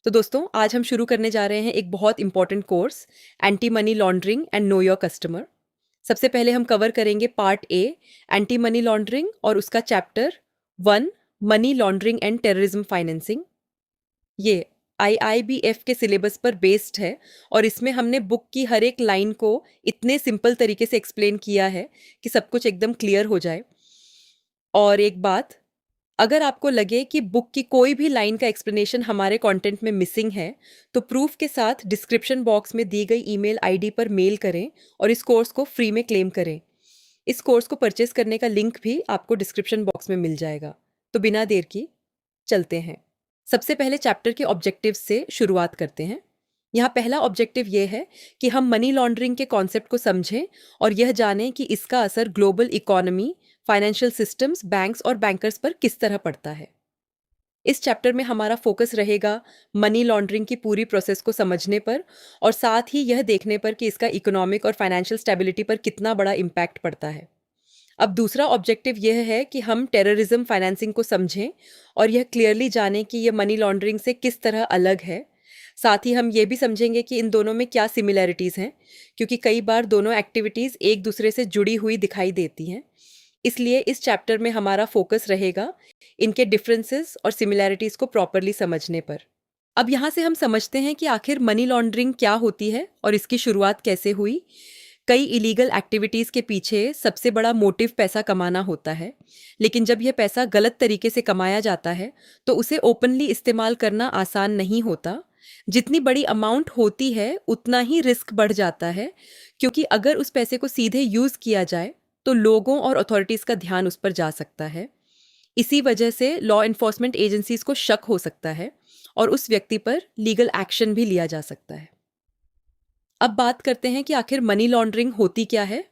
तो दोस्तों आज हम शुरू करने जा रहे हैं एक बहुत important course, anti money laundering and know your customer. सबसे पहले हम कवर करेंगे part A, anti money laundering, और उसका chapter 1, money laundering and terrorism financing. ये IIBF के सिलेबस पर बेस्ड है और इसमें हमने बुक की हर एक लाइन को इतने सिंपल तरीके से एक्सप्लेन किया है कि सब कुछ एकदम क्लियर हो जाए। और एक बात, अगर आपको लगे कि बुक की कोई भी लाइन का एक्सप्लेनेशन हमारे कंटेंट में मिसिंग है, तो प्रूफ के साथ डिस्क्रिप्शन बॉक्स में दी गई ईमेल आईडी पर मेल करें और इस कोर्स को फ्री में क्लेम करें। इस कोर्स को परचेस करने का लिंक भी आपको डिस्क्रिप्शन बॉक्स में मिल जाएगा। तो बिना देर की चलते हैं। सबसे पहले चैप्टर के ऑब्जेक्टिव्स से शुरुआत करते हैं। यहाँ पहला ऑब्जेक्टिव ये है कि हम मनी लॉन्ड्रिंग के कॉन्सेप्ट को समझें और यह जानें कि इसका असर global economy, financial systems, banks और बैंकर्स पर किस तरह पड़ता है। इस चैप्टर में हमारा फोकस रहेगा मनी लॉन्ड्रिंग की पूरी प्रोसेस को समझने पर और साथ ही यह देखने पर कि इसका इकोनॉमिक और फाइनेंशियल स्टेबिलिटी पर कितना बड़ा इम्पैक्ट पड़ता है। अब दूसरा ऑब्जेक्टिव यह है कि हम टेररिज्म फाइनेंसिंग को समझें और यह क्लियरली जानें कि यह मनी लॉन्ड्रिंग से किस तरह अलग है। साथ ही हम ये भी समझेंगे कि इन दोनों में क्या सिमिलैरिटीज़ हैं, क्योंकि कई बार दोनों एक्टिविटीज़ एक दूसरे से जुड़ी हुई दिखाई देती हैं। इसलिए इस चैप्टर में हमारा फोकस रहेगा इनके डिफरेंसेस और सिमिलैरिटीज़ को प्रॉपरली समझने पर। अब यहाँ से हम समझते हैं कि आखिर मनी लॉन्ड्रिंग क्या होती है और इसकी शुरुआत कैसे हुई। कई इलीगल एक्टिविटीज़ के पीछे सबसे बड़ा मोटिव पैसा कमाना होता है, लेकिन जब यह पैसा गलत तरीके से कमाया जाता है तो उसे ओपनली इस्तेमाल करना आसान नहीं होता। जितनी बड़ी अमाउंट होती है उतना ही रिस्क बढ़ जाता है, क्योंकि अगर उस पैसे को सीधे यूज़ किया जाए तो लोगों और अथॉरिटीज़ का ध्यान उस पर जा सकता है। इसी वजह से लॉ इन्फोर्समेंट एजेंसीज़ को शक हो सकता है और उस व्यक्ति पर लीगल एक्शन भी लिया जा सकता है। अब बात करते हैं कि आखिर मनी लॉन्ड्रिंग होती क्या है।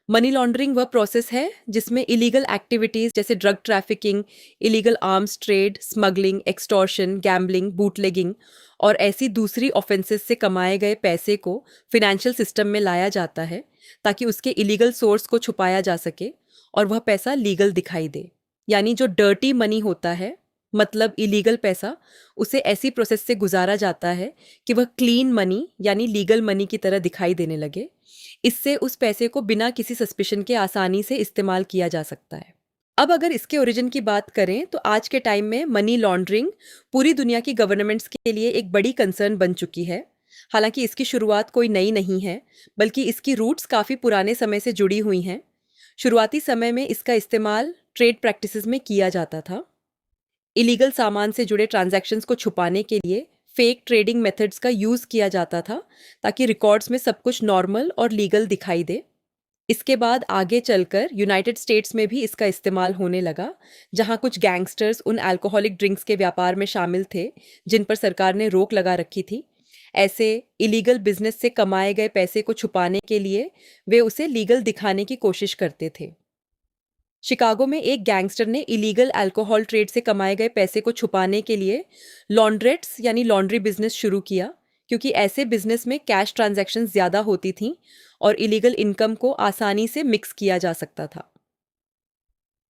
मनी लॉन्ड्रिंग वह प्रोसेस है जिसमें इलीगल एक्टिविटीज़ जैसे drug trafficking, illegal arms trade, smuggling, extortion, gambling, bootlegging और ऐसी दूसरी ऑफेंसेस से कमाए गए पैसे को फिनेंशियल सिस्टम में लाया जाता है ताकि उसके इलीगल सोर्स को छुपाया जा सके और वह पैसा लीगल दिखाई दे। यानी जो डर्टी मनी होता है, मतलब इलीगल पैसा, उसे ऐसी प्रोसेस से गुजारा जाता है कि वह क्लीन मनी यानी लीगल मनी की तरह दिखाई देने लगे। इससे उस पैसे को बिना किसी सस्पिशन के आसानी से इस्तेमाल किया जा सकता है। अब अगर इसके ओरिजिन की बात करें तो आज के टाइम में मनी लॉन्ड्रिंग पूरी दुनिया की गवर्नमेंट्स के लिए एक बड़ी कंसर्न बन चुकी है। हालांकि इसकी शुरुआत कोई नई नहीं है, बल्कि इसकी रूट्स काफ़ी पुराने समय से जुड़ी हुई हैं। शुरुआती समय में इसका इस्तेमाल ट्रेड प्रैक्टिसेस में किया जाता था। इलीगल सामान से जुड़े ट्रांजैक्शंस को छुपाने के लिए फेक ट्रेडिंग मेथड्स का यूज़ किया जाता था ताकि रिकॉर्ड्स में सब कुछ नॉर्मल और लीगल दिखाई दे। इसके बाद आगे चलकर यूनाइटेड स्टेट्स में भी इसका इस्तेमाल होने लगा, जहां कुछ गैंगस्टर्स उन अल्कोहलिक ड्रिंक्स के व्यापार में शामिल थे जिन पर सरकार ने रोक लगा रखी थी। ऐसे इलीगल बिजनेस से कमाए गए पैसे को छुपाने के लिए वे उसे लीगल दिखाने की कोशिश करते थे। शिकागो में एक गैंगस्टर ने इलीगल अल्कोहल ट्रेड से कमाए गए पैसे को छुपाने के लिए लॉन्ड्रेट्स यानी लॉन्ड्री बिजनेस शुरू किया, क्योंकि ऐसे बिजनेस में कैश ट्रांजैक्शंस ज़्यादा होती थीं और इलीगल इनकम को आसानी से मिक्स किया जा सकता था।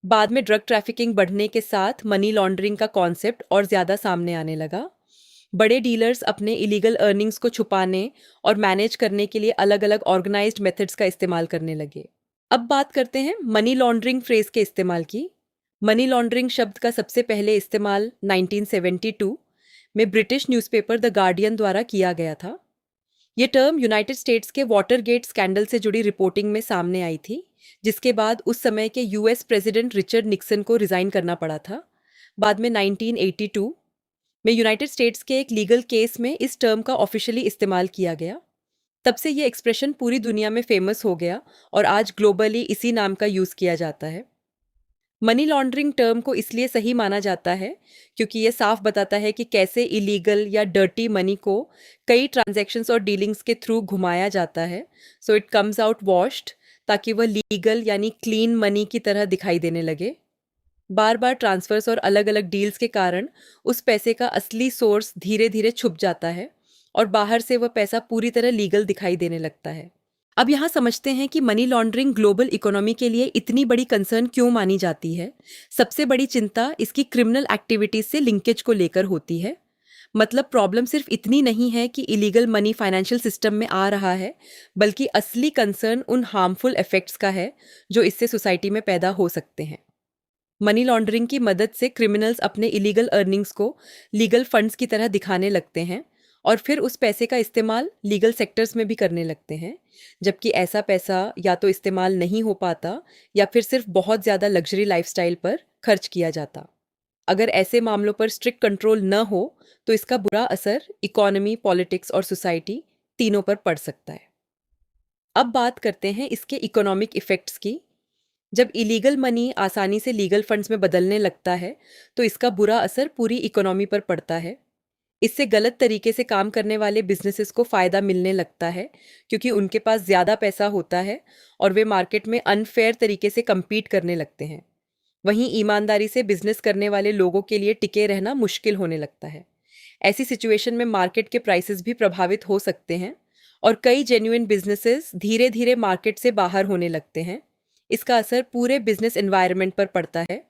बाद में ड्रग ट्रैफिकिंग बढ़ने के साथ मनी लॉन्ड्रिंग का कॉन्सेप्ट और ज़्यादा सामने आने लगा। बड़े डीलर्स अपने इलीगल अर्निंग्स को छुपाने और मैनेज करने के लिए अलग अलग ऑर्गेनाइज्ड मेथड्स का इस्तेमाल करने लगे। अब बात करते हैं मनी लॉन्ड्रिंग फ्रेज के इस्तेमाल की। मनी लॉन्ड्रिंग शब्द का सबसे पहले इस्तेमाल 1972 में ब्रिटिश न्यूज़पेपर द गार्डियन द्वारा किया गया था। ये टर्म यूनाइटेड स्टेट्स के वाटरगेट स्कैंडल से जुड़ी रिपोर्टिंग में सामने आई थी, जिसके बाद उस समय के यूएस प्रेसिडेंट रिचर्ड निक्सन को रिजाइन करना पड़ा था। बाद में 1982 में यूनाइटेड स्टेट्स के एक लीगल केस में इस टर्म का ऑफिशियली इस्तेमाल किया गया। तब से ये एक्सप्रेशन पूरी दुनिया में फेमस हो गया और आज ग्लोबली इसी नाम का यूज़ किया जाता है। मनी लॉन्ड्रिंग टर्म को इसलिए सही माना जाता है क्योंकि ये साफ बताता है कि कैसे इलीगल या डर्टी मनी को कई ट्रांजैक्शंस और डीलिंग्स के थ्रू घुमाया जाता है, so it comes out washed, ताकि वह लीगल यानी क्लीन मनी की तरह दिखाई देने लगे। बार बार ट्रांसफर्स और अलग अलग डील्स के कारण उस पैसे का असली सोर्स धीरे धीरे छुप जाता है और बाहर से वह पैसा पूरी तरह लीगल दिखाई देने लगता है। अब यहाँ समझते हैं कि मनी लॉन्ड्रिंग ग्लोबल इकोनॉमी के लिए इतनी बड़ी कंसर्न क्यों मानी जाती है। सबसे बड़ी चिंता इसकी क्रिमिनल एक्टिविटीज से लिंकेज को लेकर होती है। मतलब प्रॉब्लम सिर्फ इतनी नहीं है कि इलीगल मनी फाइनेंशियल सिस्टम में आ रहा है, बल्कि असली कंसर्न उन हार्मफुल इफेक्ट्स का है जो इससे सोसाइटी में पैदा हो सकते हैं। मनी लॉन्ड्रिंग की मदद से क्रिमिनल्स अपने इलीगल अर्निंग्स को लीगल फंड्स की तरह दिखाने लगते हैं और फिर उस पैसे का इस्तेमाल लीगल सेक्टर्स में भी करने लगते हैं, जबकि ऐसा पैसा या तो इस्तेमाल नहीं हो पाता या फिर सिर्फ बहुत ज़्यादा लग्जरी लाइफस्टाइल पर खर्च किया जाता। अगर ऐसे मामलों पर स्ट्रिक्ट कंट्रोल न हो तो इसका बुरा असर इकोनॉमी, पॉलिटिक्स और सोसाइटी तीनों पर पड़ सकता है। अब बात करते हैं इसके इकोनॉमिक इफ़ेक्ट्स की। जब इलीगल मनी आसानी से लीगल फंड्स में बदलने लगता है तो इसका बुरा असर पूरी इकोनॉमी पर पड़ता है। इससे गलत तरीके से काम करने वाले बिजनेसेस को फ़ायदा मिलने लगता है, क्योंकि उनके पास ज़्यादा पैसा होता है और वे मार्केट में अनफेयर तरीके से compete करने लगते हैं। वहीं ईमानदारी से बिजनेस करने वाले लोगों के लिए टिके रहना मुश्किल होने लगता है। ऐसी सिचुएशन में मार्केट के प्राइसेस भी प्रभावित हो सकते हैं और कई जेन्युइन बिजनेसेस धीरे धीरे मार्केट से बाहर होने लगते हैं। इसका असर पूरे बिजनेस एनवायरनमेंट पर पड़ता है।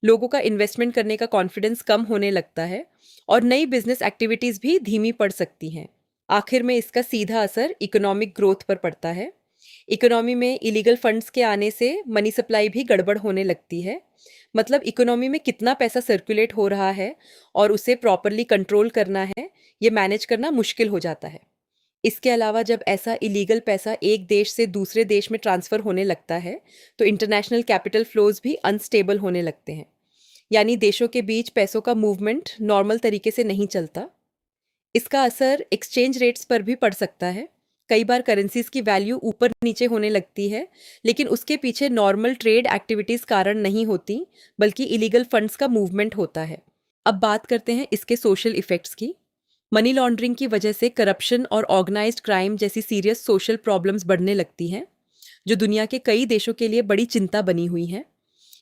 लोगों का इन्वेस्टमेंट करने का कॉन्फिडेंस कम होने लगता है और नई बिजनेस एक्टिविटीज़ भी धीमी पड़ सकती हैं। आखिर में इसका सीधा असर इकोनॉमिक ग्रोथ पर पड़ता है। इकोनॉमी में इलीगल फंड्स के आने से मनी सप्लाई भी गड़बड़ होने लगती है। मतलब इकोनॉमी में कितना पैसा सर्कुलेट हो रहा है और उसे प्रॉपरली कंट्रोल करना है, ये मैनेज करना मुश्किल हो जाता है। इसके अलावा जब ऐसा इलीगल पैसा एक देश से दूसरे देश में ट्रांसफ़र होने लगता है तो इंटरनेशनल कैपिटल फ्लोज भी अनस्टेबल होने लगते हैं। यानी देशों के बीच पैसों का मूवमेंट नॉर्मल तरीके से नहीं चलता। इसका असर एक्सचेंज रेट्स पर भी पड़ सकता है। कई बार करेंसीज की वैल्यू ऊपर नीचे होने लगती है, लेकिन उसके पीछे नॉर्मल ट्रेड एक्टिविटीज़ कारण नहीं होती, बल्कि इलीगल फंड्स का मूवमेंट होता है। अब बात करते हैं इसके सोशल इफ़ेक्ट्स की। मनी लॉन्ड्रिंग की वजह से करप्शन और ऑर्गेनाइज्ड क्राइम जैसी सीरियस सोशल प्रॉब्लम्स बढ़ने लगती हैं, जो दुनिया के कई देशों के लिए बड़ी चिंता बनी हुई हैं।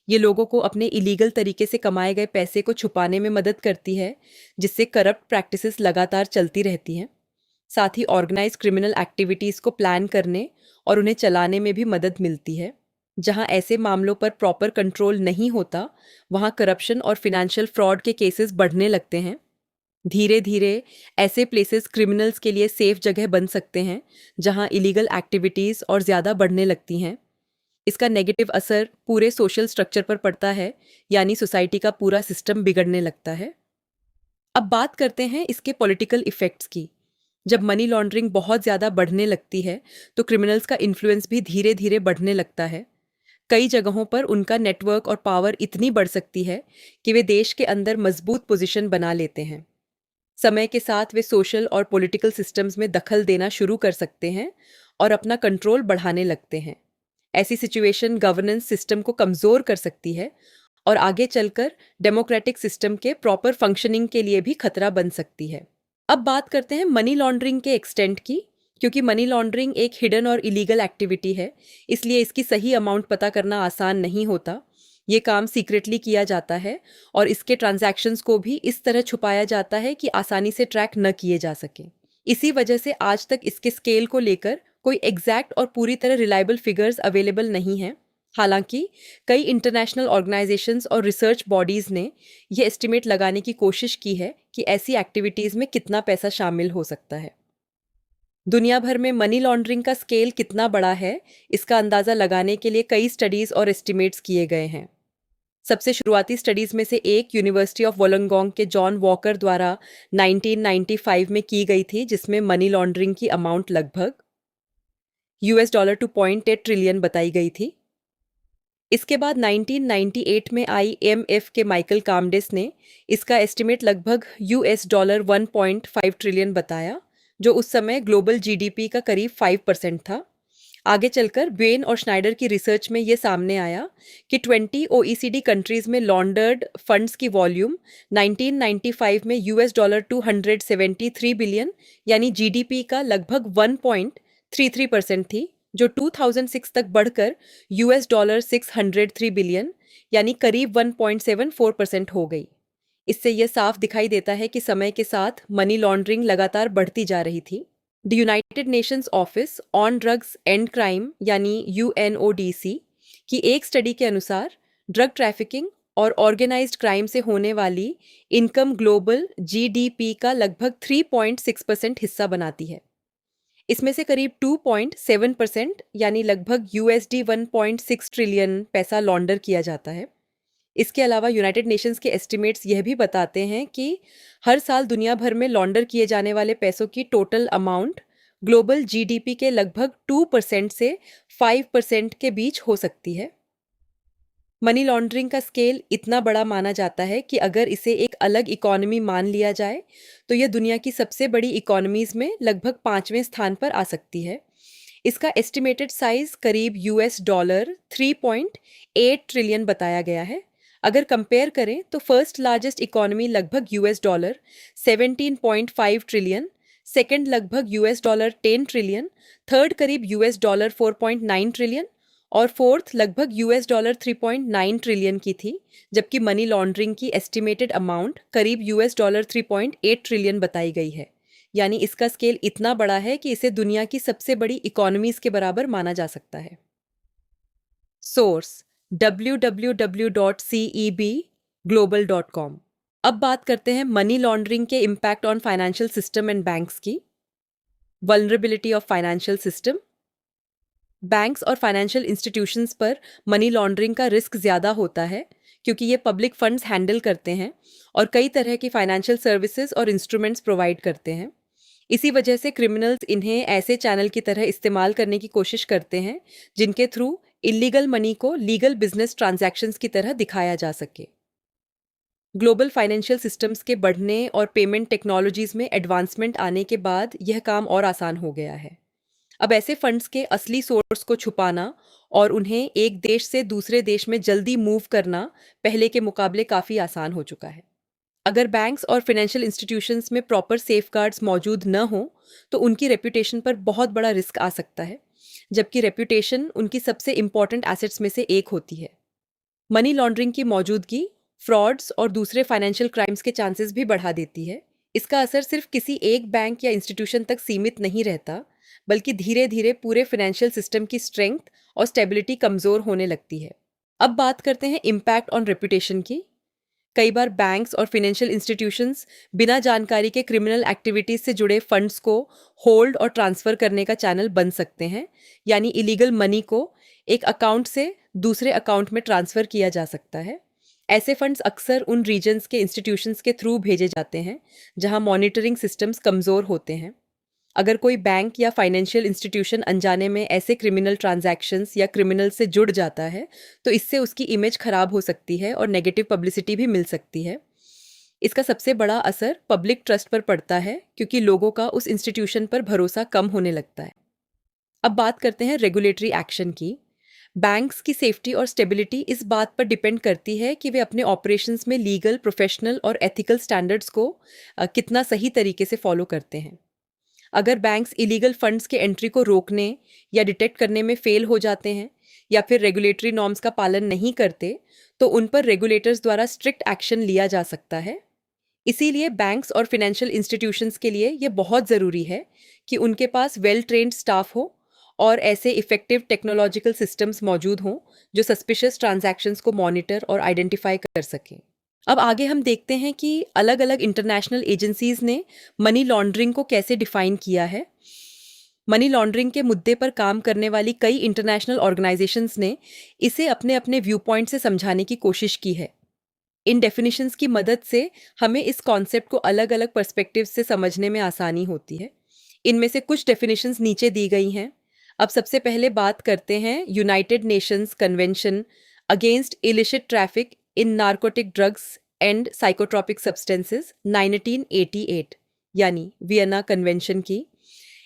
ये लोगों को अपने इलीगल तरीके से कमाए गए पैसे को छुपाने में मदद करती है, जिससे करप्ट प्रैक्टिसेस लगातार चलती रहती हैं। साथ ही ऑर्गेनाइज्ड क्रिमिनल एक्टिविटीज़ को प्लान करने और उन्हें चलाने में भी मदद मिलती है। जहां ऐसे मामलों पर प्रॉपर कंट्रोल नहीं होता, वहां करप्शन और फिनेंशियल फ्रॉड के केसेस बढ़ने लगते हैं। धीरे धीरे ऐसे प्लेसेस क्रिमिनल्स के लिए सेफ जगह बन सकते हैं, जहां इलीगल एक्टिविटीज़ और ज़्यादा बढ़ने लगती हैं। इसका नेगेटिव असर पूरे सोशल स्ट्रक्चर पर पड़ता है, यानी सोसाइटी का पूरा सिस्टम बिगड़ने लगता है। अब बात करते हैं इसके पॉलिटिकल इफ़ेक्ट्स की। जब मनी लॉन्ड्रिंग बहुत ज़्यादा बढ़ने लगती है तो क्रिमिनल्स का इन्फ्लुएंस भी धीरे धीरे बढ़ने लगता है। कई जगहों पर उनका नेटवर्क और पावर इतनी बढ़ सकती है कि वे देश के अंदर मजबूत पोजीशन बना लेते हैं। समय के साथ वे सोशल और पॉलिटिकल सिस्टम्स में दखल देना शुरू कर सकते हैं और अपना कंट्रोल बढ़ाने लगते हैं। ऐसी सिचुएशन गवर्नेंस सिस्टम को कमज़ोर कर सकती है और आगे चलकर डेमोक्रेटिक सिस्टम के प्रॉपर फंक्शनिंग के लिए भी खतरा बन सकती है। अब बात करते हैं मनी लॉन्ड्रिंग के एक्सटेंट की। क्योंकि मनी लॉन्ड्रिंग एक हिडन और इलीगल एक्टिविटी है, इसलिए इसकी सही अमाउंट पता करना आसान नहीं होता। ये काम सीक्रेटली किया जाता है और इसके ट्रांजैक्शंस को भी इस तरह छुपाया जाता है कि आसानी से ट्रैक न किए जा सके। इसी वजह से आज तक इसके स्केल को लेकर कोई एग्जैक्ट और पूरी तरह रिलायबल फिगर्स अवेलेबल नहीं हैं। हालांकि कई इंटरनेशनल ऑर्गेनाइजेशंस और रिसर्च बॉडीज़ ने ये एस्टिमेट लगाने की कोशिश की है कि ऐसी एक्टिविटीज़ में कितना पैसा शामिल हो सकता है। दुनिया भर में मनी लॉन्ड्रिंग का स्केल कितना बड़ा है, इसका अंदाज़ा लगाने के लिए कई स्टडीज़ और एस्टिमेट्स किए गए हैं। सबसे शुरुआती स्टडीज़ में से एक यूनिवर्सिटी ऑफ वोलोंगोंग के जॉन वॉकर द्वारा 1995 में की गई थी, जिसमें मनी लॉन्ड्रिंग की अमाउंट लगभग $2.8 ट्रिलियन बताई गई थी। इसके बाद 1998 में आई IMF के माइकल कामडेस ने इसका एस्टिमेट लगभग $1.5 ट्रिलियन बताया, जो उस समय ग्लोबल GDP का करीब 5% था। आगे चलकर बेन और श्नाइडर की रिसर्च में ये सामने आया कि 20 OECD कंट्रीज़ में लॉन्डर्ड फंड्स की वॉल्यूम 1995 में $273 बिलियन यानी GDP का लगभग 1.33% थी, जो 2006 तक बढ़कर $603 बिलियन यानी करीब 1.74% हो गई। इससे यह साफ दिखाई देता है कि समय के साथ मनी लॉन्ड्रिंग लगातार बढ़ती जा रही थी। The United Nations office on drugs and crime यानी UNODC की एक स्टडी के अनुसार ड्रग ट्रैफिकिंग और ऑर्गेनाइज्ड क्राइम से होने वाली इनकम ग्लोबल जीडीपी का लगभग 3.6% हिस्सा बनाती है। इसमें से करीब 2.7% यानी लगभग यूएसडी 1.6 ट्रिलियन पैसा लॉन्डर किया जाता है। इसके अलावा यूनाइटेड नेशंस के एस्टिमेट्स यह भी बताते हैं कि हर साल दुनिया भर में लॉन्डर किए जाने वाले पैसों की टोटल अमाउंट ग्लोबल जीडीपी के लगभग 2% से 5% के बीच हो सकती है। मनी लॉन्ड्रिंग का स्केल इतना बड़ा माना जाता है कि अगर इसे एक अलग इकोनॉमी मान लिया जाए तो यह दुनिया की सबसे बड़ी इकोनॉमीज में लगभग 5वें स्थान पर आ सकती है। इसका एस्टिमेटेड साइज करीब यूएस डॉलर 3.8 ट्रिलियन बताया गया है। अगर कंपेयर करें तो फर्स्ट लार्जेस्ट इकोनॉमी लगभग यूएस डॉलर 17.5 ट्रिलियन, सेकंड लगभग यूएस डॉलर 10 ट्रिलियन, थर्ड करीब यूएस डॉलर 4.9 ट्रिलियन और फोर्थ लगभग यूएस डॉलर 3.9 ट्रिलियन की थी, जबकि मनी लॉन्ड्रिंग की एस्टिमेटेड अमाउंट करीब यूएस डॉलर 3.8 ट्रिलियन बताई गई है। यानी इसका स्केल इतना बड़ा है कि इसे दुनिया की सबसे बड़ी इकोनॉमीज के बराबर माना जा सकता है। Source www.cebglobal.com। अब बात करते हैं मनी लॉन्ड्रिंग के impact on financial system and banks की। Vulnerability of financial system. Banks और फाइनेंशियल इंस्टीट्यूशंस पर मनी लॉन्ड्रिंग का रिस्क ज़्यादा होता है क्योंकि ये पब्लिक फंड्स हैंडल करते हैं और कई तरह की फाइनेंशियल सर्विसेज और इंस्ट्रूमेंट्स प्रोवाइड करते हैं। इसी वजह से क्रिमिनल्स इन्हें ऐसे चैनल की तरह इस्तेमाल करने की कोशिश करते हैं जिनके थ्रू इलीगल मनी को लीगल बिजनेस ट्रांजैक्शंस की तरह दिखाया जा सके। ग्लोबल फाइनेंशियल सिस्टम्स के बढ़ने और पेमेंट टेक्नोलॉजीज में एडवांसमेंट आने के बाद यह काम और आसान हो गया है। अब ऐसे फंड्स के असली सोर्स को छुपाना और उन्हें एक देश से दूसरे देश में जल्दी मूव करना पहले के मुकाबले काफ़ी आसान हो चुका है। अगर बैंक्स और फाइनेंशियल इंस्टीट्यूशंस में प्रॉपर सेफगार्ड्स मौजूद न हो तो उनकी रेपुटेशन पर बहुत बड़ा रिस्क आ सकता है, जबकि रेपुटेशन उनकी सबसे इम्पॉर्टेंट एसेट्स में से एक होती है। मनी लॉन्ड्रिंग की मौजूदगी फ्रॉड्स और दूसरे फाइनेंशियल क्राइम्स के चांसेस भी बढ़ा देती है। इसका असर सिर्फ किसी एक बैंक या इंस्टीट्यूशन तक सीमित नहीं रहता, बल्कि धीरे धीरे पूरे फाइनेंशियल सिस्टम की स्ट्रेंथ और स्टेबिलिटी कमज़ोर होने लगती है। अब बात करते हैं इम्पैक्ट ऑन रेपुटेशन की। कई बार बैंक्स और फाइनेंशियल इंस्टीट्यूशंस बिना जानकारी के क्रिमिनल एक्टिविटीज से जुड़े फंड्स को होल्ड और ट्रांसफ़र करने का चैनल बन सकते हैं, यानी इलीगल मनी को एक अकाउंट से दूसरे अकाउंट में ट्रांसफ़र किया जा सकता है। ऐसे फंड्स अक्सर उन रीजन्स के इंस्टीट्यूशंस के थ्रू भेजे जाते हैं जहां मॉनिटरिंग सिस्टम्स कमज़ोर होते हैं। अगर कोई बैंक या फाइनेंशियल इंस्टीट्यूशन अनजाने में ऐसे क्रिमिनल ट्रांजैक्शंस या क्रिमिनल से जुड़ जाता है तो इससे उसकी इमेज खराब हो सकती है और नेगेटिव पब्लिसिटी भी मिल सकती है। इसका सबसे बड़ा असर पब्लिक ट्रस्ट पर पड़ता है क्योंकि लोगों का उस इंस्टीट्यूशन पर भरोसा कम होने लगता है। अब बात करते हैं रेगुलेटरी एक्शन की। बैंक्स की सेफ्टी और स्टेबिलिटी इस बात पर डिपेंड करती है कि वे अपने ऑपरेशंस में लीगल, प्रोफेशनल और एथिकल स्टैंडर्ड्स को कितना सही तरीके से फॉलो करते हैं। अगर बैंक्स इलीगल फंड्स के एंट्री को रोकने या डिटेक्ट करने में फेल हो जाते हैं या फिर रेगुलेटरी नॉर्म्स का पालन नहीं करते तो उन पर रेगुलेटर्स द्वारा स्ट्रिक्ट एक्शन लिया जा सकता है। इसीलिए बैंक्स और फाइनेंशियल इंस्टीट्यूशंस के लिए ये बहुत ज़रूरी है कि उनके पास वेल ट्रेन्ड स्टाफ हो और ऐसे इफ़ेक्टिव टेक्नोलॉजिकल सिस्टम्स मौजूद हों जो सस्पिशियस ट्रांजैक्शंस को मॉनिटर और आइडेंटिफाई कर सकें। अब आगे हम देखते हैं कि अलग अलग इंटरनेशनल एजेंसीज ने मनी लॉन्ड्रिंग को कैसे डिफाइन किया है। मनी लॉन्ड्रिंग के मुद्दे पर काम करने वाली कई इंटरनेशनल ऑर्गेनाइजेशंस ने इसे अपने अपने व्यू पॉइंट से समझाने की कोशिश की है। इन डेफिनेशंस की मदद से हमें इस कॉन्सेप्ट को अलग अलग पर्सपेक्टिव से समझने में आसानी होती है। इनमें से कुछ डेफिनेशंस नीचे दी गई हैं। अब सबसे पहले बात करते हैं United Nations convention against illicit traffic in narcotic drugs and psychotropic substances 1988 यानी वियना कन्वेंशन की।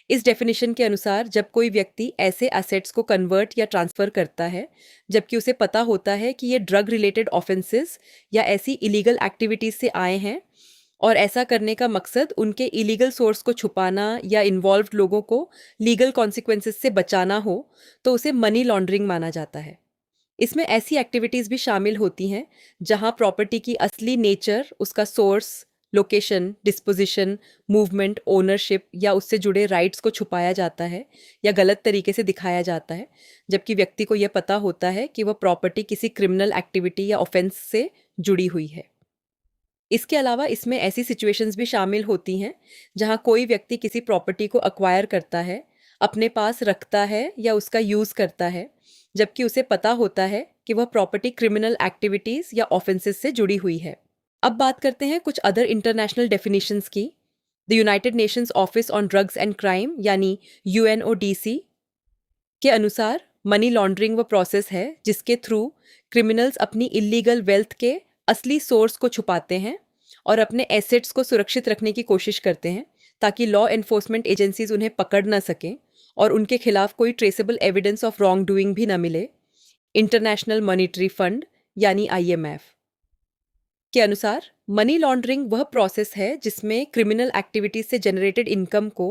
इस डेफिनेशन के अनुसार जब कोई व्यक्ति ऐसे एसेट्स को कन्वर्ट या ट्रांसफ़र करता है जबकि उसे पता होता है कि ये ड्रग रिलेटेड ऑफेंसेस या ऐसी इलीगल एक्टिविटीज़ से आए हैं और ऐसा करने का मकसद उनके इलीगल सोर्स को छुपाना या इन्वॉल्व्ड लोगों को लीगल कॉन्सिक्वेंसेस से बचाना हो, तो उसे मनी लॉन्ड्रिंग माना जाता है। इसमें ऐसी एक्टिविटीज़ भी शामिल होती हैं जहां प्रॉपर्टी की असली नेचर, उसका source, location, disposition, movement, ownership या उससे जुड़े राइट्स को छुपाया जाता है या गलत तरीके से दिखाया जाता है, जबकि व्यक्ति को यह पता होता है कि वह प्रॉपर्टी किसी क्रिमिनल एक्टिविटी या ऑफेंस से जुड़ी हुई है। इसके अलावा इसमें ऐसी सिचुएशंस भी शामिल होती हैं जहां कोई व्यक्ति किसी प्रॉपर्टी को अक्वायर करता है, अपने पास रखता है या उसका यूज़ करता है, जबकि उसे पता होता है कि वह प्रॉपर्टी क्रिमिनल एक्टिविटीज़ या ऑफेंसेस से जुड़ी हुई है। अब बात करते हैं कुछ अदर इंटरनेशनल डेफिनेशंस की। The United Nations office on drugs and crime यानी UNODC के अनुसार मनी लॉन्ड्रिंग वो प्रोसेस है जिसके थ्रू क्रिमिनल्स अपनी इलीगल वेल्थ के असली सोर्स को छुपाते हैं और अपने एसेट्स को सुरक्षित रखने की कोशिश करते हैं ताकि लॉ एनफोर्समेंट एजेंसीज उन्हें पकड़ न सकें और उनके खिलाफ कोई traceable evidence of wrong doing भी न मिले। इंटरनेशनल मॉनेटरी फंड यानी IMF के अनुसार मनी लॉन्ड्रिंग वह प्रोसेस है जिसमें क्रिमिनल एक्टिविटीज से जनरेटेड इनकम को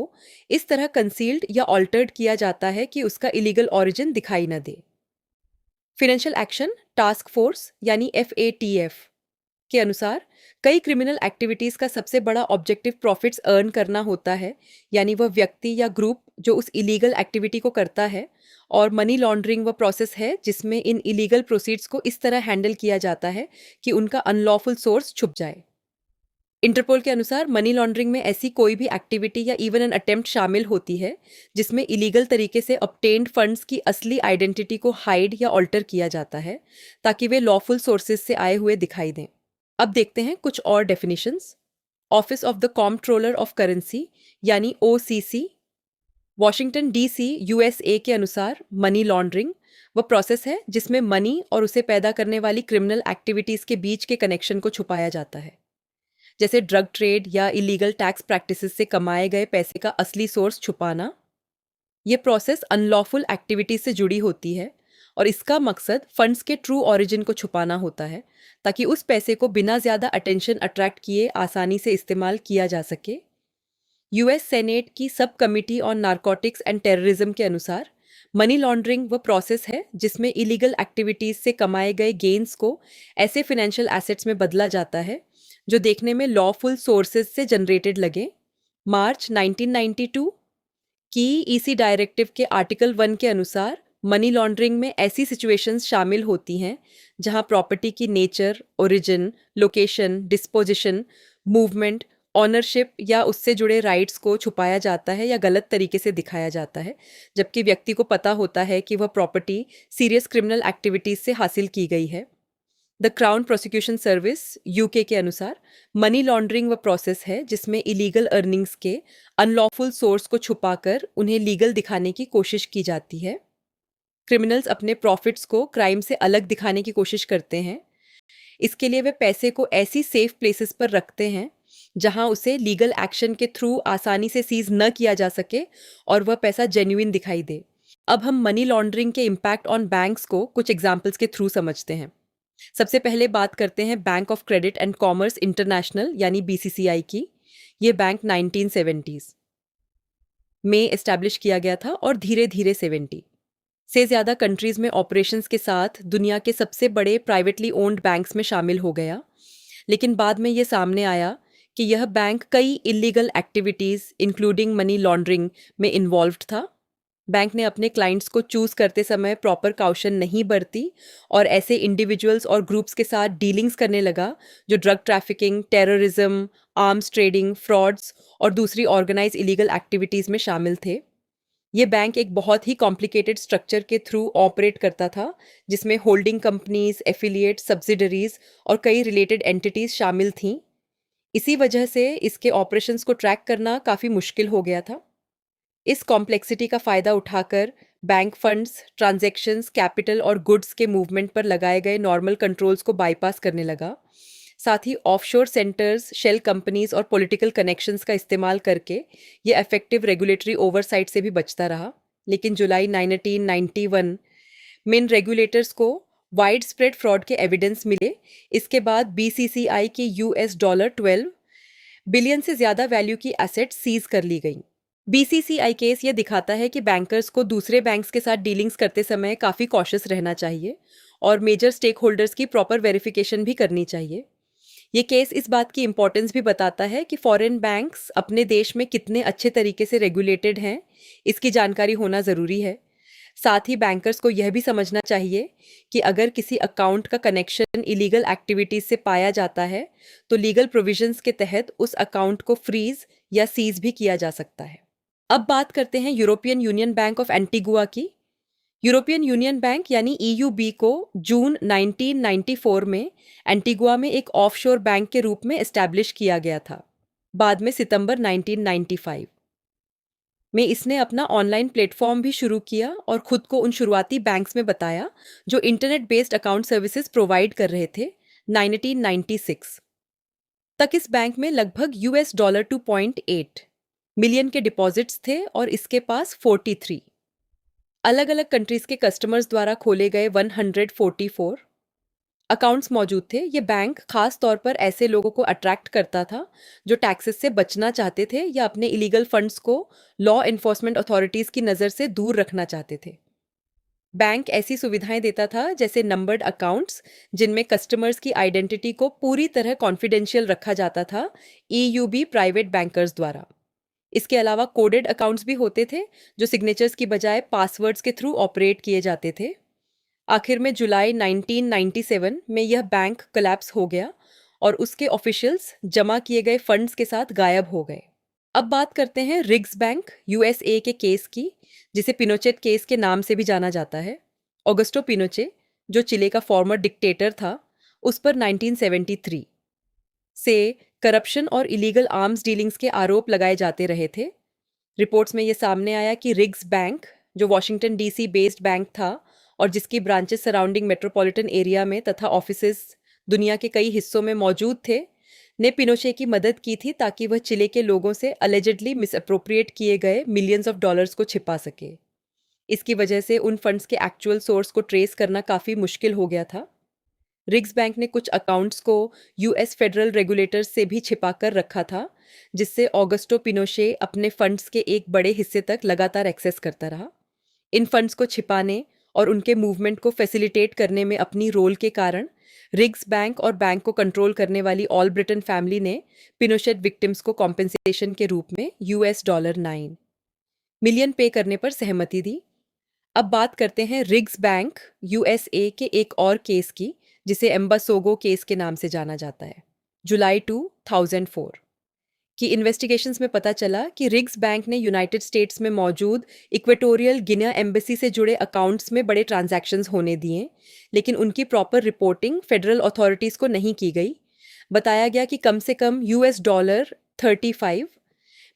इस तरह कंसील्ड या ऑल्टर्ड किया जाता है कि उसका इलीगल ओरिजिन दिखाई न दे। फाइनेंशियल एक्शन टास्क फोर्स यानी FATF के अनुसार कई क्रिमिनल एक्टिविटीज का सबसे बड़ा ऑब्जेक्टिव प्रॉफिट्स अर्न करना होता है, यानी वह व्यक्ति या ग्रुप जो उस इलीगल एक्टिविटी को करता है, और मनी लॉन्ड्रिंग वह प्रोसेस है जिसमें इन इलीगल प्रोसीड्स को इस तरह हैंडल किया जाता है कि उनका अनलॉफुल सोर्स छुप जाए। इंटरपोल के अनुसार मनी लॉन्ड्रिंग में ऐसी कोई भी एक्टिविटी या इवन एन अटेम्प्ट शामिल होती है जिसमें इलीगल तरीके से ऑब्टेन्ड फंड्स की असली आइडेंटिटी को हाइड या ऑल्टर किया जाता है ताकि वे लॉफुल सोर्सेज से आए हुए दिखाई दें। अब देखते हैं कुछ और definitions. Office of the comptroller of currency यानी OCC वॉशिंगटन DC USA के अनुसार मनी लॉन्ड्रिंग वह प्रोसेस है जिसमें मनी और उसे पैदा करने वाली क्रिमिनल एक्टिविटीज़ के बीच के कनेक्शन को छुपाया जाता है, जैसे ड्रग ट्रेड या इलीगल टैक्स प्रैक्टिसेस से कमाए गए पैसे का असली सोर्स छुपाना। ये प्रोसेस अनलॉफुल एक्टिविटीज से जुड़ी होती है और इसका मकसद फंड्स के ट्रू ओरिजिन को छुपाना होता है ताकि उस पैसे को बिना ज़्यादा अटेंशन अट्रैक्ट किए आसानी से इस्तेमाल किया जा सके। US सेनेट की सब committee on narcotics and terrorism के अनुसार मनी लॉन्ड्रिंग वह प्रोसेस है जिसमें इलीगल एक्टिविटीज़ से कमाए गए गेन्स को ऐसे फिनेंशियल एसेट्स में बदला जाता है जो देखने में लॉफुल सोर्सेज से जनरेटेड लगे। मार्च 1992 की EC डायरेक्टिव के आर्टिकल 1 के अनुसार मनी लॉन्ड्रिंग में ऐसी सिचुएशंस शामिल होती हैं जहां प्रॉपर्टी की nature, origin, location, disposition, movement, ownership या उससे जुड़े राइट्स को छुपाया जाता है या गलत तरीके से दिखाया जाता है, जबकि व्यक्ति को पता होता है कि वह प्रॉपर्टी सीरियस क्रिमिनल एक्टिविटीज से हासिल की गई है। The crown prosecution service UK के अनुसार मनी लॉन्ड्रिंग वह प्रोसेस है जिसमें इलीगल अर्निंग्स के अनलॉफुल सोर्स को छुपाकर उन्हें लीगल दिखाने की कोशिश की जाती है। क्रिमिनल्स अपने प्रॉफिट्स को क्राइम से अलग दिखाने की कोशिश करते हैं। इसके लिए वे पैसे को ऐसी सेफ प्लेसेस पर रखते हैं जहां उसे लीगल एक्शन के थ्रू आसानी से सीज न किया जा सके और वह पैसा जेन्युइन दिखाई दे। अब हम मनी लॉन्ड्रिंग के इम्पैक्ट ऑन बैंक्स को कुछ एग्जाम्पल्स के थ्रू समझते हैं। सबसे पहले बात करते हैं bank of credit and commerce international यानी BCCI की। ये बैंक 1970s में एस्टैब्लिश किया गया था और धीरे धीरे 70 से ज़्यादा कंट्रीज़ में ऑपरेशंस के साथ दुनिया के सबसे बड़े प्राइवेटली ओन्ड बैंक्स में शामिल हो गया। लेकिन बाद में ये सामने आया कि यह बैंक कई illegal activities including money laundering में इन्वॉल्व्ड था। बैंक ने अपने क्लाइंट्स को चूज़ करते समय प्रॉपर काउशन नहीं बरती और ऐसे इंडिविजुअल्स और ग्रुप्स के साथ डीलिंग्स करने लगा जो drug trafficking, terrorism, arms trading, frauds और दूसरी ऑर्गेनाइज इलीगल एक्टिविटीज़ में शामिल थे। ये बैंक एक बहुत ही कॉम्प्लिकेटेड स्ट्रक्चर के थ्रू ऑपरेट करता था जिसमें होल्डिंग कंपनीज, एफिलिएट, सब्सिडरीज और कई रिलेटेड एंटिटीज़ शामिल थीं। इसी वजह से इसके ऑपरेशंस को ट्रैक करना काफ़ी मुश्किल हो गया था। इस कॉम्प्लेक्सिटी का फ़ायदा उठाकर बैंक फंड्स, ट्रांजैक्शंस, कैपिटल और गुड्स के मूवमेंट पर लगाए गए नॉर्मल कंट्रोल्स को बाईपास करने लगा। साथ ही ऑफशोर सेंटर्स, शेल कंपनीज और पॉलिटिकल कनेक्शंस का इस्तेमाल करके ये इफेक्टिव रेगुलेटरी ओवरसाइट से भी बचता रहा। लेकिन जुलाई 1991 में इन रेगुलेटर्स को वाइड स्प्रेड फ्रॉड के एविडेंस मिले। इसके बाद BCCI की $12 बिलियन से ज़्यादा वैल्यू की एसेट सीज कर ली गई। BCCI केस ये दिखाता है कि बैंकर्स को दूसरे बैंक्स के साथ डीलिंग्स करते समय काफ़ी कॉशियस रहना चाहिए और मेजर स्टेक होल्डर्स की प्रॉपर वेरिफिकेशन भी करनी चाहिए। ये केस इस बात की इम्पोर्टेंस भी बताता है कि फॉरेन बैंक्स अपने देश में कितने अच्छे तरीके से रेगुलेटेड हैं, इसकी जानकारी होना ज़रूरी है। साथ ही बैंकर्स को यह भी समझना चाहिए कि अगर किसी अकाउंट का कनेक्शन इलीगल एक्टिविटीज से पाया जाता है तो लीगल प्रोविजंस के तहत उस अकाउंट को फ्रीज या सीज भी किया जा सकता है। अब बात करते हैं European union bank of Antigua की। यूरोपियन यूनियन बैंक यानी ईयूबी को जून 1994 में एंटीगुआ में एक ऑफशोर बैंक के रूप में एस्टैब्लिश किया गया था। बाद में सितंबर 1995 में इसने अपना ऑनलाइन प्लेटफॉर्म भी शुरू किया और खुद को उन शुरुआती बैंक्स में बताया जो internet based account services provide कर रहे थे। 1996 तक इस बैंक में लगभग $US 2.8 मिलियन के डिपॉजिट्स थे और इसके पास 43 अलग अलग कंट्रीज के कस्टमर्स द्वारा खोले गए 144 अकाउंट्स मौजूद थे। ये बैंक खास तौर पर ऐसे लोगों को अट्रैक्ट करता था जो टैक्सेस से बचना चाहते थे या अपने इलीगल फंड्स को लॉ एनफोर्समेंट अथॉरिटीज की नज़र से दूर रखना चाहते थे। बैंक ऐसी सुविधाएं देता था जैसे नंबर्ड अकाउंट्स जिनमें कस्टमर्स की आइडेंटिटी को पूरी तरह कॉन्फिडेंशियल रखा जाता था ईयूबी प्राइवेट बैंकर्स द्वारा। इसके अलावा कोडेड अकाउंट्स भी होते थे जो सिग्नेचर्स की बजाय पासवर्ड्स के थ्रू ऑपरेट किए जाते थे। आखिर में जुलाई 1997 में यह बैंक कोलैप्स हो गया और उसके ऑफिशियल्स जमा किए गए फंड्स के साथ गायब हो गए। अब बात करते हैं रिग्स बैंक यूएसए के केस की, जिसे पिनोचेट केस के नाम से भी जाना जाता है। ऑगस्टो पिनोचे, जो चिले का फॉर्मर डिक्टेटर था, उस पर 1973 से करप्शन और इलीगल आर्म्स डीलिंग्स के आरोप लगाए जाते रहे थे। रिपोर्ट्स में यह सामने आया कि रिग्स बैंक, जो वॉशिंगटन डीसी बेस्ड बैंक था और जिसकी ब्रांचेस सराउंडिंग मेट्रोपॉलिटन एरिया में तथा ऑफिसेज दुनिया के कई हिस्सों में मौजूद थे, ने पिनोशे की मदद की थी ताकि वह चिले के लोगों से अलेजेडली मिसअप्रोप्रिएट किए गए मिलियंस ऑफ डॉलर्स को छिपा सके। इसकी वजह से उन फंड्स के एक्चुअल सोर्स को ट्रेस करना काफ़ी मुश्किल हो गया था। रिग्स बैंक ने कुछ अकाउंट्स को यूएस फेडरल रेगुलेटर्स से भी छिपा कर रखा था, जिससे ऑगस्टो पिनोशे अपने फंड्स के एक बड़े हिस्से तक लगातार एक्सेस करता रहा। इन फंड्स को छिपाने और उनके मूवमेंट को फैसिलिटेट करने में अपनी रोल के कारण रिग्स बैंक और बैंक को कंट्रोल करने वाली ऑल ब्रिटन फैमिली ने पिनोशेट विक्टिम्स को कॉम्पेंसेशन के रूप में $9 मिलियन पे करने पर सहमति दी। अब बात करते हैं रिग्स बैंक यूएसए के एक और केस की, जिसे एम्बासोगो केस के नाम से जाना जाता है। जुलाई 2004 की इन्वेस्टिगेशंस में पता चला कि रिग्स बैंक ने यूनाइटेड स्टेट्स में मौजूद इक्वेटोरियल गिनिया एम्बेसी से जुड़े अकाउंट्स में बड़े ट्रांजैक्शंस होने दिए, लेकिन उनकी प्रॉपर रिपोर्टिंग फेडरल अथॉरिटीज़ को नहीं की गई। बताया गया कि कम से कम $35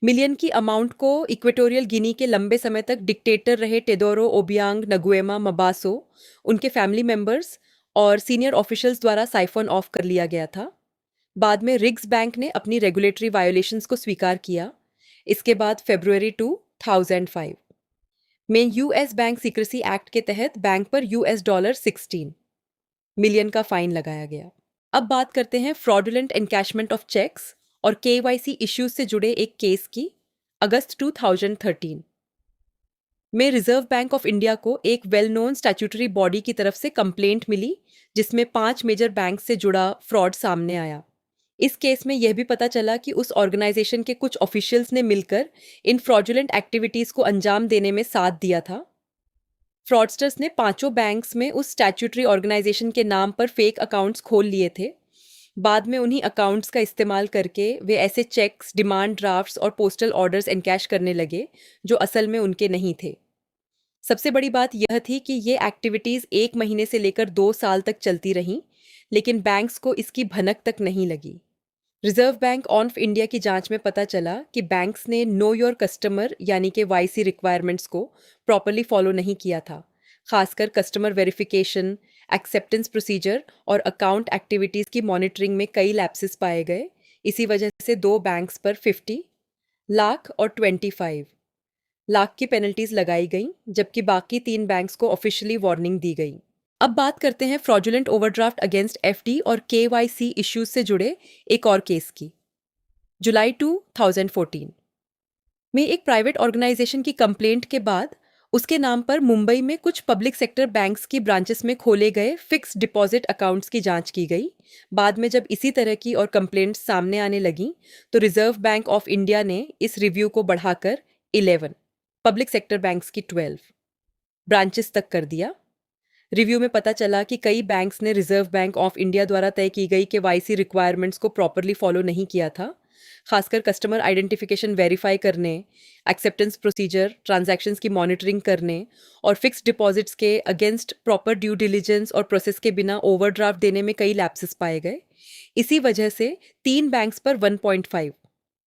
मिलियन की अमाउंट को इक्वेटोरियल गिनी के लंबे समय तक डिक्टेटर रहे टेडोरो ओबियांग नगुएमा मबासो, उनके फैमिली मेंबर्स और सीनियर ऑफिशियल्स द्वारा साइफन ऑफ कर लिया गया था। बाद में रिग्स बैंक ने अपनी रेगुलेटरी वायोलेशंस को स्वीकार किया। इसके बाद फरवरी 2005 में यूएस बैंक सीक्रेसी एक्ट के तहत बैंक पर $16 मिलियन का फाइन लगाया गया। अब बात करते हैं फ्रॉडुलेंट एनकैशमेंट ऑफ चेक्स और केवाईसी इश्यूज से जुड़े एक केस की। अगस्त 2013 में रिजर्व बैंक ऑफ इंडिया को एक वेल नोन स्टैट्यूटरी बॉडी की तरफ से कंप्लेंट मिली, जिसमें 5 मेजर बैंक से जुड़ा फ्रॉड सामने आया। इस केस में यह भी पता चला कि उस ऑर्गेनाइजेशन के कुछ ऑफिशियल्स ने मिलकर इन फ्रॉडुलेंट एक्टिविटीज को अंजाम देने में साथ दिया था। फ्रॉडस्टर्स ने 5 बैंक्स में उस स्टैट्यूटरी ऑर्गेनाइजेशन के नाम पर फेक अकाउंट्स खोल लिए थे। बाद में उन्हीं अकाउंट्स का इस्तेमाल करके वे ऐसे चेक्स, डिमांड ड्राफ्ट्स और पोस्टल ऑर्डर्स एनकैश करने लगे जो असल में उनके नहीं थे। सबसे बड़ी बात यह थी कि ये एक्टिविटीज़ 1 महीने से लेकर 2 साल तक चलती रहीं, लेकिन बैंक्स को इसकी भनक तक नहीं लगी। रिजर्व बैंक ऑफ इंडिया की जांच में पता चला कि बैंक्स ने नो योर कस्टमर यानी कि वाईसी रिक्वायरमेंट्स को प्रॉपर्ली फॉलो नहीं किया था। खासकर कस्टमर वेरिफिकेशन, एक्सेप्टेंस प्रोसीजर और अकाउंट एक्टिविटीज़ की मॉनिटरिंग में कई लैप्सेस पाए गए। इसी वजह से 2 बैंक्स पर 50 लाख और 25 लाख की पेनल्टीज लगाई गईं, जबकि बाकी 3 बैंक्स को ऑफिशियली वार्निंग दी गई। अब बात करते हैं फ्रॉडुलेंट ओवरड्राफ्ट अगेंस्ट एफडी और केवाईसी इश्यूज से जुड़े एक और केस की। जुलाई 2014 में एक प्राइवेट ऑर्गेनाइजेशन की कंप्लेंट के बाद उसके नाम पर मुंबई में कुछ पब्लिक सेक्टर बैंक्स की ब्रांचेस में खोले गए फिक्स्ड डिपॉजिट अकाउंट्स की जांच की गई। बाद में जब इसी तरह की और कंप्लेंट्स सामने आने लगी तो रिजर्व बैंक ऑफ इंडिया ने इस रिव्यू को बढ़ाकर 11, पब्लिक सेक्टर बैंक्स की 12 ब्रांचेस तक कर दिया। रिव्यू में पता चला कि कई बैंक्स ने रिजर्व बैंक ऑफ इंडिया द्वारा तय की गई केवाईसी रिक्वायरमेंट्स को प्रॉपरली फॉलो नहीं किया था, खासकर कस्टमर आइडेंटिफिकेशन वेरीफाई करने, एक्सेप्टेंस प्रोसीजर, ट्रांजैक्शंस की मॉनिटरिंग करने और फिक्स्ड डिपॉजिट्स के अगेंस्ट प्रॉपर ड्यू डिलिजेंस और प्रोसेस के बिना ओवरड्राफ्ट देने में कई लैप्सेस पाए गए। इसी वजह से 3 बैंक्स पर 1.5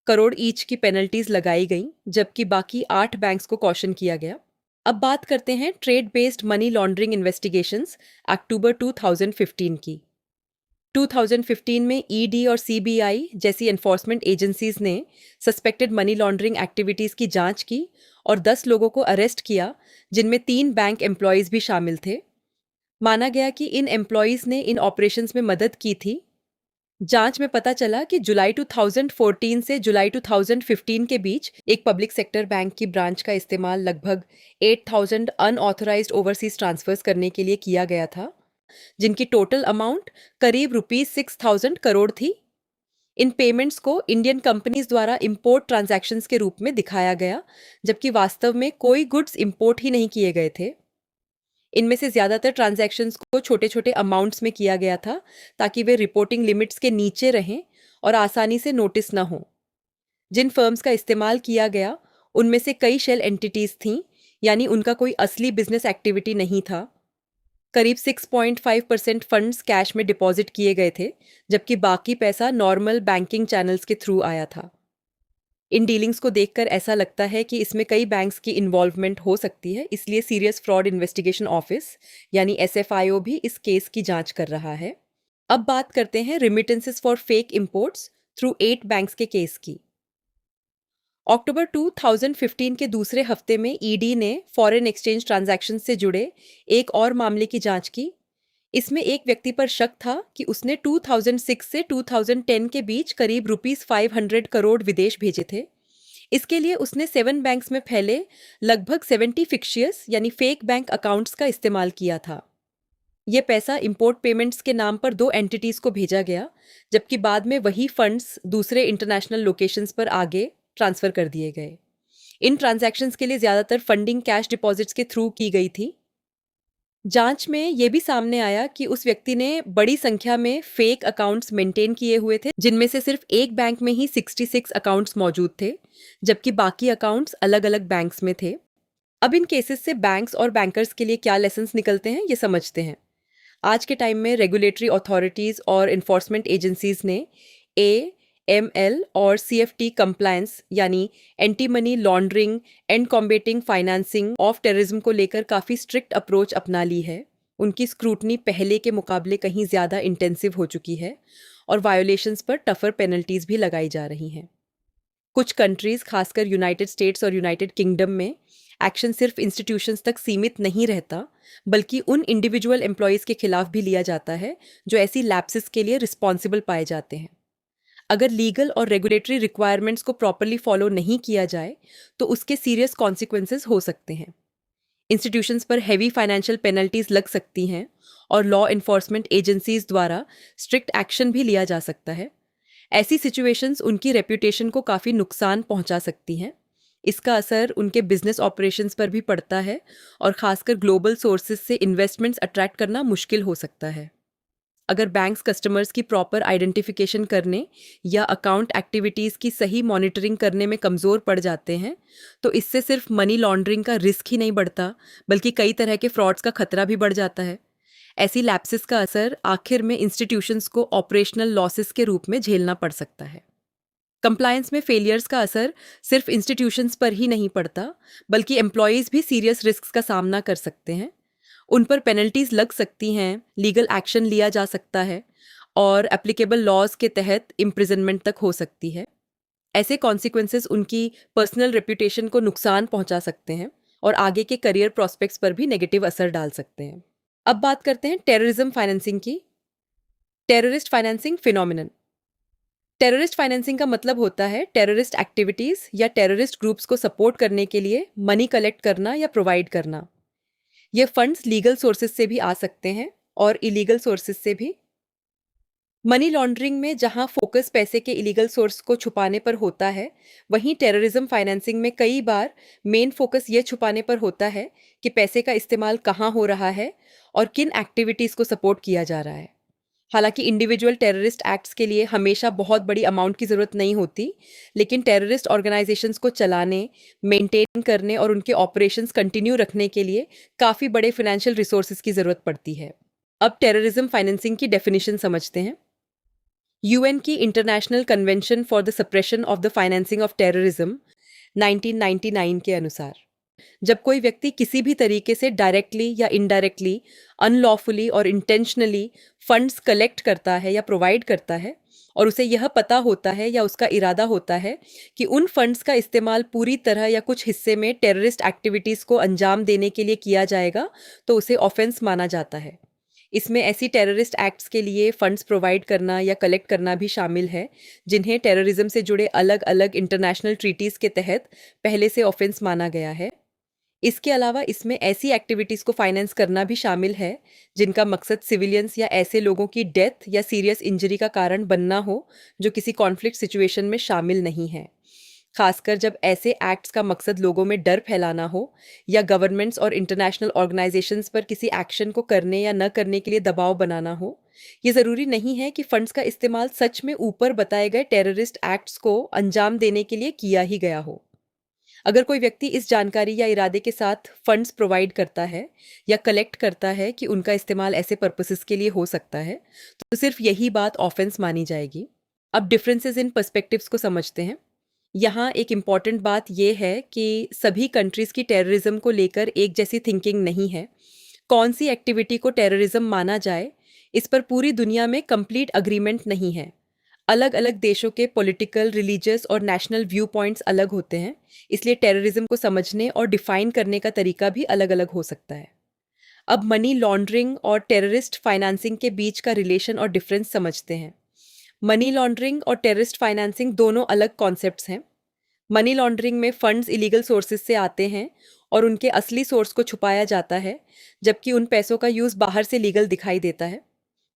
करोड़ ईच की पेनल्टीज लगाई गई, जबकि बाकी 8 बैंक्स को कॉशन किया गया। अब बात करते हैं trade based money laundering investigations October 2015 की। 2015 में ईडी और सीबीआई जैसी एनफोर्समेंट एजेंसीज ने सस्पेक्टेड मनी लॉन्ड्रिंग एक्टिविटीज की जांच की और 10 लोगों को अरेस्ट किया, जिनमें 3 बैंक एम्प्लॉयज भी शामिल थे। माना गया कि इन एम्प्लॉयज ने इन ऑपरेशंस में मदद की थी। जांच में पता चला कि जुलाई 2014 से जुलाई 2015 के बीच एक पब्लिक सेक्टर बैंक की ब्रांच का इस्तेमाल लगभग 8,000 अनऑथराइज्ड ओवरसीज ट्रांसफर्स करने के लिए किया गया था, जिनकी टोटल अमाउंट करीब ₹6,000 करोड़ थी। इन पेमेंट्स को इंडियन कंपनीज द्वारा इंपोर्ट ट्रांजैक्शंस के रूप में दिखाया गया, जबकि वास्तव में कोई गुड्स इंपोर्ट ही नहीं किए गए थे। इनमें से ज़्यादातर ट्रांजैक्शंस को छोटे छोटे अमाउंट्स में किया गया था, ताकि वे रिपोर्टिंग लिमिट्स के नीचे रहें और आसानी से नोटिस न हो। जिन फर्म्स का इस्तेमाल किया गया उनमें से कई शेल एंटिटीज थीं, यानी उनका कोई असली बिजनेस एक्टिविटी नहीं था। करीब 6.5% फंड्स कैश में डिपॉजिट किए गए थे, जबकि बाकी पैसा नॉर्मल बैंकिंग चैनल्स के थ्रू आया था। इन डीलिंग्स को देखकर ऐसा लगता है कि इसमें कई बैंक्स की इन्वॉल्वमेंट हो सकती है, इसलिए सीरियस फ्रॉड इन्वेस्टिगेशन ऑफिस यानी एसएफआईओ भी इस केस की जांच कर रहा है। अब बात करते हैं remittances for fake imports through 8 banks के केस की। अक्टूबर 2015 के दूसरे हफ्ते में ईडी ने फॉरेन एक्सचेंज ट्रांजैक्शन से जुड़े एक और मामले की जांच की। इसमें एक व्यक्ति पर शक था कि उसने 2006 से 2010 के बीच करीब ₹500 करोड़ विदेश भेजे थे। इसके लिए उसने 7 बैंक्स में फैले लगभग 70 फिक्शियस यानी फेक बैंक अकाउंट्स का इस्तेमाल किया था। ये पैसा इंपोर्ट पेमेंट्स के नाम पर 2 एंटिटीज को भेजा गया, जबकि बाद में वही फंड्स दूसरे इंटरनेशनल लोकेशंस पर आगे ट्रांसफर कर दिए गए। इन ट्रांजैक्शंस के लिए ज़्यादातर फंडिंग कैश डिपॉजिट्स के थ्रू की गई थी। जांच में ये भी सामने आया कि उस व्यक्ति ने बड़ी संख्या में फेक अकाउंट्स मेंटेन किए हुए थे, जिनमें से सिर्फ एक बैंक में ही 66 अकाउंट्स मौजूद थे, जबकि बाकी अकाउंट्स अलग अलग बैंक्स में थे। अब इन केसेस से बैंक्स और बैंकर्स के लिए क्या लेसन्स निकलते हैं, ये समझते हैं। आज के टाइम में रेगुलेटरी अथॉरिटीज़ और इन्फोर्समेंट एजेंसीज ने AML और CFT कंप्लायंस यानी anti money laundering and combating financing of terrorism को लेकर काफ़ी स्ट्रिक्ट अप्रोच अपना ली है। उनकी स्क्रूटनी पहले के मुकाबले कहीं ज़्यादा इंटेंसिव हो चुकी है और वायोलेशंस पर टफर पेनल्टीज भी लगाई जा रही हैं। कुछ कंट्रीज़, खासकर यूनाइटेड स्टेट्स और यूनाइटेड किंगडम में एक्शन सिर्फ इंस्टीट्यूशंस तक सीमित नहीं रहता, बल्कि उन इंडिविजुअल एम्प्लॉयज़ के खिलाफ भी लिया जाता है जो ऐसी लैप्सेस के लिए रिस्पॉन्सिबल पाए जाते हैं। अगर लीगल और रेगुलेटरी रिक्वायरमेंट्स को प्रॉपरली फॉलो नहीं किया जाए तो उसके सीरियस कॉन्सिक्वेंसेस हो सकते हैं। इंस्टीट्यूशंस पर हैवी फाइनेंशियल पेनल्टीज लग सकती हैं और लॉ इन्फोर्समेंट एजेंसीज द्वारा स्ट्रिक्ट एक्शन भी लिया जा सकता है। ऐसी सिचुएशंस उनकी रेप्यूटेशन को काफ़ी नुकसान पहुंचा सकती हैं। इसका असर उनके बिजनेस ऑपरेशंस पर भी पड़ता है और ख़ासकर ग्लोबल सोर्सेज से इन्वेस्टमेंट्स अट्रैक्ट करना मुश्किल हो सकता है। अगर बैंक्स कस्टमर्स की प्रॉपर आइडेंटिफिकेशन करने या अकाउंट एक्टिविटीज़ की सही मॉनिटरिंग करने में कमज़ोर पड़ जाते हैं, तो इससे सिर्फ मनी लॉन्ड्रिंग का रिस्क ही नहीं बढ़ता, बल्कि कई तरह के फ्रॉड्स का खतरा भी बढ़ जाता है। ऐसी लैप्सेस का असर आखिर में इंस्टीट्यूशंस को ऑपरेशनल लॉसेस के रूप में झेलना पड़ सकता है। कंप्लायंस में फेलियर्स का असर सिर्फ इंस्टीट्यूशंस पर ही नहीं पड़ता, बल्कि एम्प्लॉयज़ भी सीरियस रिस्क का सामना कर सकते हैं। उन पर पेनल्टीज लग सकती हैं, लीगल एक्शन लिया जा सकता है और एप्लीकेबल लॉज के तहत इम्प्रिजनमेंट तक हो सकती है। ऐसे कॉन्सिक्वेंसेस उनकी पर्सनल रेप्यूटेशन को नुकसान पहुंचा सकते हैं और आगे के करियर प्रॉस्पेक्ट्स पर भी नेगेटिव असर डाल सकते हैं। अब बात करते हैं टेररिज्म फाइनेंसिंग की। Terrorist financing phenomenon. Terrorist financing का मतलब होता है टेररिस्ट एक्टिविटीज़ या टेररिस्ट ग्रुप्स को सपोर्ट करने के लिए मनी कलेक्ट करना या प्रोवाइड करना। ये फंड्स लीगल सोर्सेज से भी आ सकते हैं और इलीगल सोर्सेज से भी। मनी लॉन्ड्रिंग में जहां फोकस पैसे के इलीगल सोर्स को छुपाने पर होता है, वहीं टेररिज्म फाइनेंसिंग में कई बार मेन फोकस ये छुपाने पर होता है कि पैसे का इस्तेमाल कहाँ हो रहा है और किन एक्टिविटीज़ को सपोर्ट किया जा रहा है। हालांकि इंडिविजुअल टेररिस्ट एक्ट्स के लिए हमेशा बहुत बड़ी अमाउंट की ज़रूरत नहीं होती, लेकिन टेररिस्ट ऑर्गेनाइजेशंस को चलाने, मेंटेन करने और उनके ऑपरेशंस कंटिन्यू रखने के लिए काफ़ी बड़े फाइनेंशियल रिसोर्सेज की ज़रूरत पड़ती है। अब टेररिज्म फाइनेंसिंग की डेफिनेशन समझते हैं। यूएन की international convention for the suppression of the financing of terrorism 1999 के अनुसार जब कोई व्यक्ति किसी भी तरीके से डायरेक्टली या इनडायरेक्टली, अनलॉफुली और इंटेंशनली फंड्स कलेक्ट करता है या प्रोवाइड करता है और उसे यह पता होता है या उसका इरादा होता है कि उन फंड्स का इस्तेमाल पूरी तरह या कुछ हिस्से में टेररिस्ट एक्टिविटीज़ को अंजाम देने के लिए किया जाएगा, तो उसे ऑफेंस माना जाता है। इसमें ऐसी टेररिस्ट एक्ट्स के लिए फंड्स प्रोवाइड करना या कलेक्ट करना भी शामिल है जिन्हें टेररिज्म से जुड़े अलग अलग इंटरनेशनल ट्रीटीज़ के तहत पहले से ऑफेंस माना गया है। इसके अलावा इसमें ऐसी एक्टिविटीज़ को फाइनेंस करना भी शामिल है जिनका मकसद सिविलियंस या ऐसे लोगों की डेथ या सीरियस इंजरी का कारण बनना हो जो किसी कॉन्फ्लिक्ट सिचुएशन में शामिल नहीं है, खासकर जब ऐसे एक्ट्स का मकसद लोगों में डर फैलाना हो या गवर्नमेंट्स और इंटरनेशनल ऑर्गेनाइजेशंस पर किसी एक्शन को करने या न करने के लिए दबाव बनाना हो। ये ज़रूरी नहीं है कि फंड्स का इस्तेमाल सच में ऊपर बताए गए टेररिस्ट एक्ट्स को अंजाम देने के लिए किया ही गया हो। अगर कोई व्यक्ति इस जानकारी या इरादे के साथ फंड्स प्रोवाइड करता है या कलेक्ट करता है कि उनका इस्तेमाल ऐसे पर्पसेस के लिए हो सकता है, तो सिर्फ यही बात ऑफेंस मानी जाएगी। अब डिफरेंसेस इन पर्सपेक्टिव्स को समझते हैं। यहाँ एक इम्पॉर्टेंट बात यह है कि सभी कंट्रीज़ की टेररिज्म को लेकर एक जैसी थिंकिंग नहीं है। कौन सी एक्टिविटी को टेररिज्म माना जाए, इस पर पूरी दुनिया में कंप्लीट अग्रीमेंट नहीं है। अलग अलग देशों के पॉलिटिकल, रिलीजियस और नेशनल व्यू पॉइंट्स अलग होते हैं, इसलिए टेररिज्म को समझने और डिफाइन करने का तरीका भी अलग अलग हो सकता है। अब मनी लॉन्ड्रिंग और टेररिस्ट फाइनेंसिंग के बीच का रिलेशन और डिफरेंस समझते हैं। मनी लॉन्ड्रिंग और टेररिस्ट फाइनेंसिंग दोनों अलग कॉन्सेप्ट्स हैं। मनी लॉन्ड्रिंग में फंड्स इलीगल सोर्सेज से आते हैं और उनके असली सोर्स को छुपाया जाता है, जबकि उन पैसों का यूज़ बाहर से लीगल दिखाई देता है।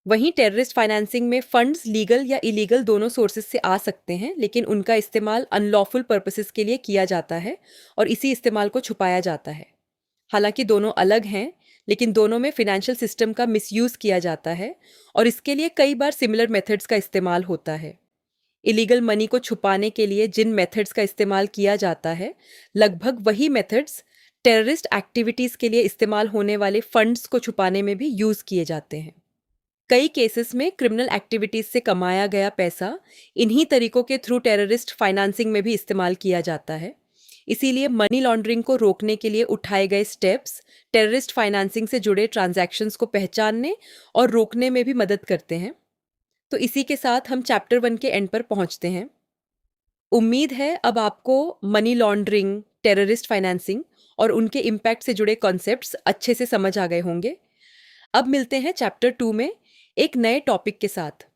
वहीं टेररिस्ट फाइनेंसिंग में फंड्स लीगल या इलीगल दोनों सोर्सेज से आ सकते हैं, लेकिन उनका इस्तेमाल अनलॉफुल पर्पसेस के लिए किया जाता है और इसी इस्तेमाल को छुपाया जाता है। हालांकि दोनों अलग हैं, लेकिन दोनों में फिनेंशियल सिस्टम का मिसयूज़ किया जाता है और इसके लिए कई बार सिमिलर मेथड्स का इस्तेमाल होता है। इलीगल मनी को छुपाने के लिए जिन मेथड्स का इस्तेमाल किया जाता है, लगभग वही मेथड्स टेररिस्ट एक्टिविटीज़ के लिए इस्तेमाल होने वाले फंड्स को छुपाने में भी यूज़ किए जाते हैं। कई केसेस में क्रिमिनल एक्टिविटीज़ से कमाया गया पैसा इन्हीं तरीकों के थ्रू टेररिस्ट फाइनेंसिंग में भी इस्तेमाल किया जाता है। इसीलिए मनी लॉन्ड्रिंग को रोकने के लिए उठाए गए स्टेप्स टेररिस्ट फाइनेंसिंग से जुड़े ट्रांजैक्शंस को पहचानने और रोकने में भी मदद करते हैं। तो इसी के साथ हम चैप्टर 1 के एंड पर पहुंचते हैं। उम्मीद है अब आपको मनी लॉन्ड्रिंग, टेररिस्ट फाइनेंसिंग और उनके इम्पैक्ट से जुड़े कॉन्सेप्ट्स अच्छे से समझ आ गए होंगे। अब मिलते हैं चैप्टर 2 में एक नए टॉपिक के साथ।